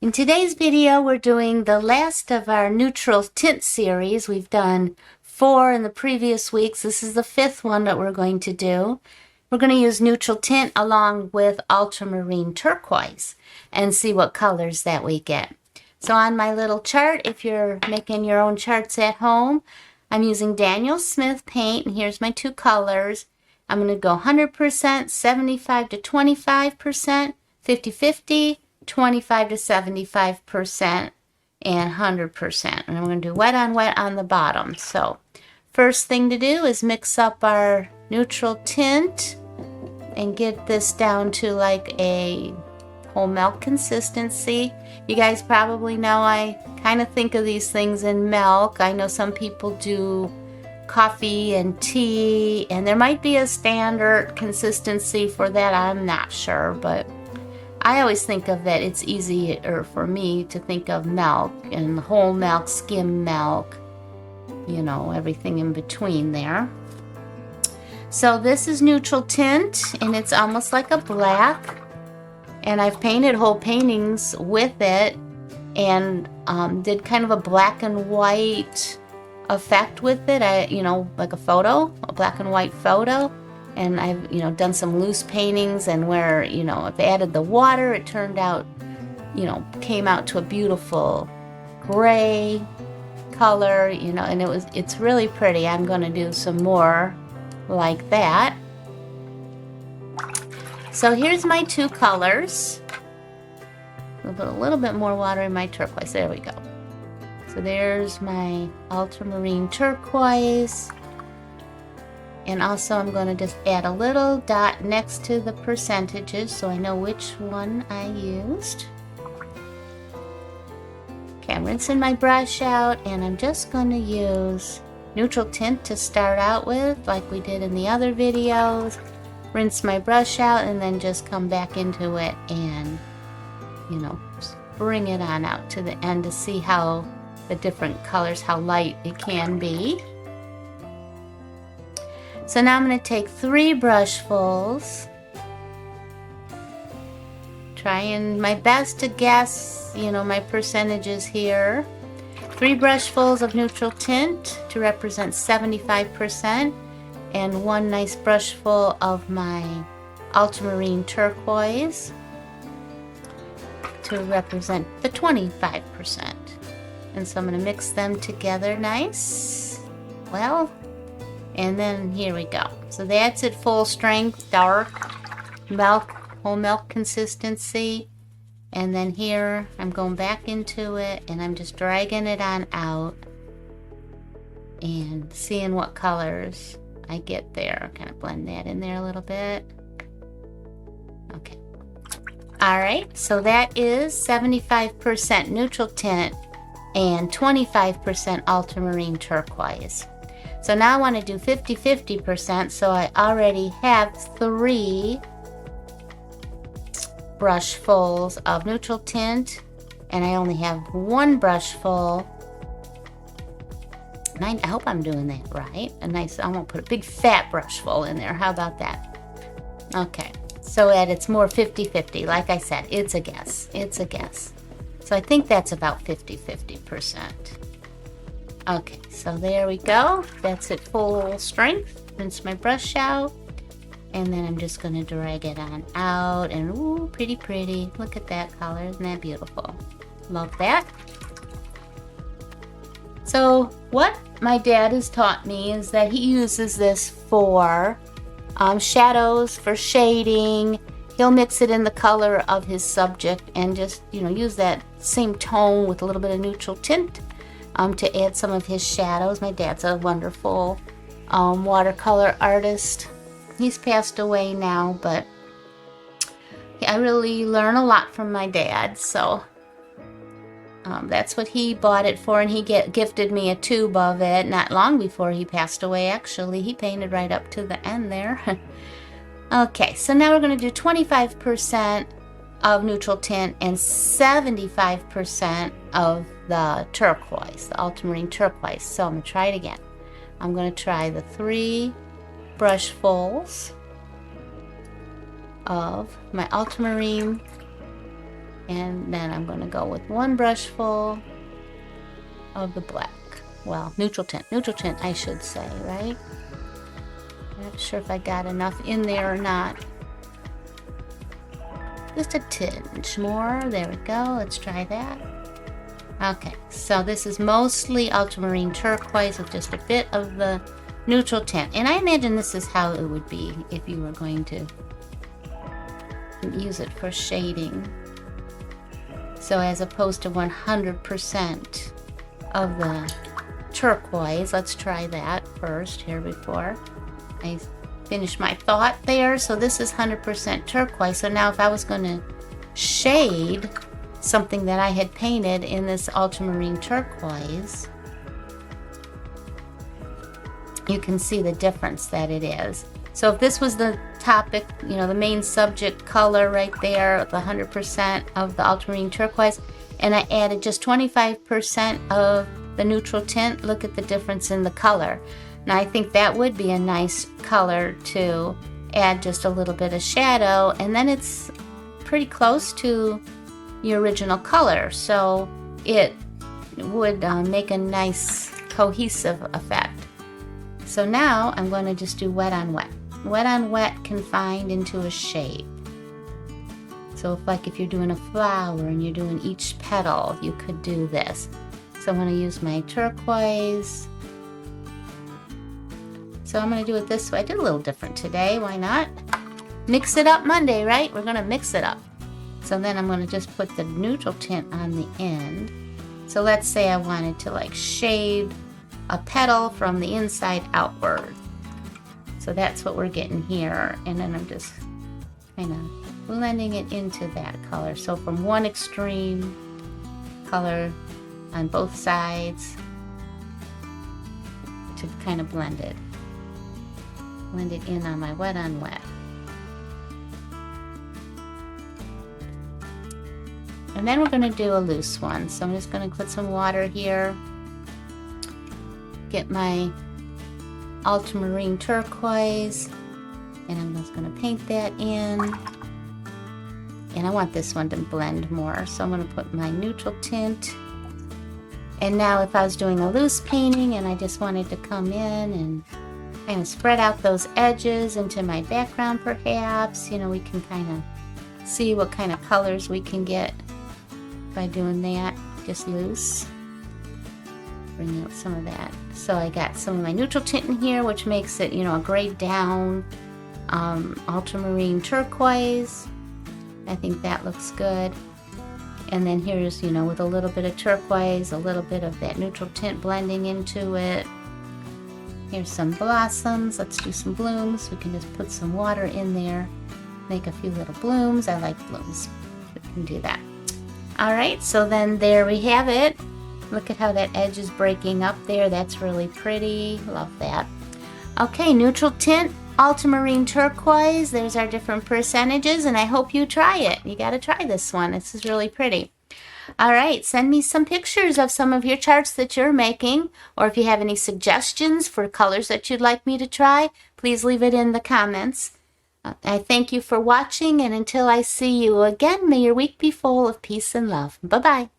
In today's video, we're doing the last of our neutral tint series. We've done 4 in the previous weeks. This is the 5th one that we're going to do. We're going to use neutral tint along with ultramarine turquoise and see what colors that we get. So on my little chart, if you're making your own charts at home, I'm using Daniel Smith paint, and here's my 2 colors. I'm going to go 100%, 75 to 25%, 50-50, 25 to 75%, and 100%. And I'm going to do wet on the bottom. So first thing to do is mix up our neutral tint and get this down to like a whole milk consistency. You guys probably know I kind of think of these things in milk. I know some people do coffee and tea, and there might be a standard consistency for that. I'm not sure, but I always think of it, it's easier for me to think of milk and whole milk, skim milk, you know, everything in between there. So this is neutral tint, and it's almost like a black, and I've painted whole paintings with it and did kind of a black and white effect with it. You know, like a black and white photo. And I've, you know, done some loose paintings, and where, you know, I've added the water, it turned out, you know, came out to a beautiful gray color, you know, and it's really pretty. I'm going to do some more like that. So here's my 2 colors. I'll put a little bit more water in my turquoise. There we go. So there's my ultramarine turquoise. And also I'm going to just add a little dot next to the percentages so I know which one I used. Okay, I'm rinsing my brush out, and I'm just going to use neutral tint to start out with, like we did in the other videos. Rinse my brush out and then just come back into it and, you know, just bring it on out to the end to see how the different colors, how light it can be. So now I'm going to take 3 brushfuls, trying my best to guess, you know, my percentages here. 3 brushfuls of neutral tint to represent 75%, and 1 nice brushful of my ultramarine turquoise to represent the 25%. And so I'm going to mix them together nice. Well, and then here we go. So that's at full strength, dark milk, whole milk consistency. And then here I'm going back into it, and I'm just dragging it on out and seeing what colors I get there. Kind of blend that in there a little bit. Okay. Alright, so that is 75% neutral tint and 25% ultramarine turquoise. So now I want to do 50-50%, so I already have 3 brushfuls of neutral tint, and I only have 1 brushful. And I hope I'm doing that right. A nice, I won't put a big fat brushful in there. How about that? Okay, so that it's more 50-50. Like I said, it's a guess. It's a guess. So I think that's about 50-50%. Okay, so there we go. That's at full strength. Rinse my brush out, and then I'm just going to drag it on out, and ooh, pretty pretty. Look at that color. Isn't that beautiful? Love that. So what my dad has taught me is that he uses this for shadows, for shading. He'll mix it in the color of his subject and just, you know, use that same tone with a little bit of neutral tint to add some of his shadows. My dad's a wonderful watercolor artist. He's passed away now, but I really learn a lot from my dad. So that's what he bought it for, and he gifted me a tube of it not long before he passed away. Actually, he painted right up to the end there. Okay, so now we're going to do 25% of neutral tint and 75% of the turquoise, the ultramarine turquoise. So I'm going to try it again. I'm going to try the 3 brushfuls of my ultramarine And then I'm going to go with one brush full of the black. Well, neutral tint I should say, right? I'm not sure if I got enough in there or not. Just a tinge more. There we go. Let's try that. Okay, so this is mostly ultramarine turquoise with just a bit of the neutral tint. And I imagine this is how it would be if you were going to use it for shading. So as opposed to 100% of the turquoise, let's try that first here before I finish my thought there. So this is 100% turquoise. So now if I was going to shade something that I had painted in this ultramarine turquoise, you can see the difference that it is. So if this was the topic, you know, the main subject color right there, the 100% of the ultramarine turquoise, and I added just 25% of the neutral tint, look at the difference in the color. Now I think that would be a nice color to add just a little bit of shadow, and then it's pretty close to your original color, so it would make a nice cohesive effect. So now I'm going to just do wet on wet. Wet on wet confined into a shape. So if you're doing a flower and you're doing each petal, you could do this. So I'm going to use my turquoise. So I'm going to do it this way. I did a little different today. Why not? Mix it up Monday, right? We're going to mix it up. So then I'm going to just put the neutral tint on the end. So let's say I wanted to like shade a petal from the inside outward. So that's what we're getting here. And then I'm just kind of blending it into that color. So from one extreme color on both sides to kind of blend it. Blend it in on my wet on wet. And then we're going to do a loose one. So I'm just going to put some water here. Get my ultramarine turquoise. And I'm just going to paint that in. And I want this one to blend more. So I'm going to put my neutral tint. And now if I was doing a loose painting and I just wanted to come in and kind of spread out those edges into my background perhaps, you know, we can kind of see what kind of colors we can get by doing that, just loose. Bring out some of that. So I got some of my neutral tint in here, which makes it, you know, a grade down ultramarine turquoise. I think that looks good. And then here's, you know, with a little bit of turquoise, a little bit of that neutral tint blending into it. Here's some blossoms. Let's do some blooms. We can just put some water in there, make a few little blooms. I like blooms. We can do that. All right, so then there we have it. Look at how that edge is breaking up there. That's really pretty. Love that. Okay, neutral tint, ultramarine turquoise. There's our different percentages, and I hope you try it. You got to try this one. This is really pretty. All right, send me some pictures of some of your charts that you're making, or if you have any suggestions for colors that you'd like me to try, please leave it in the comments. I thank you for watching, and until I see you again, may your week be full of peace and love. Bye-bye.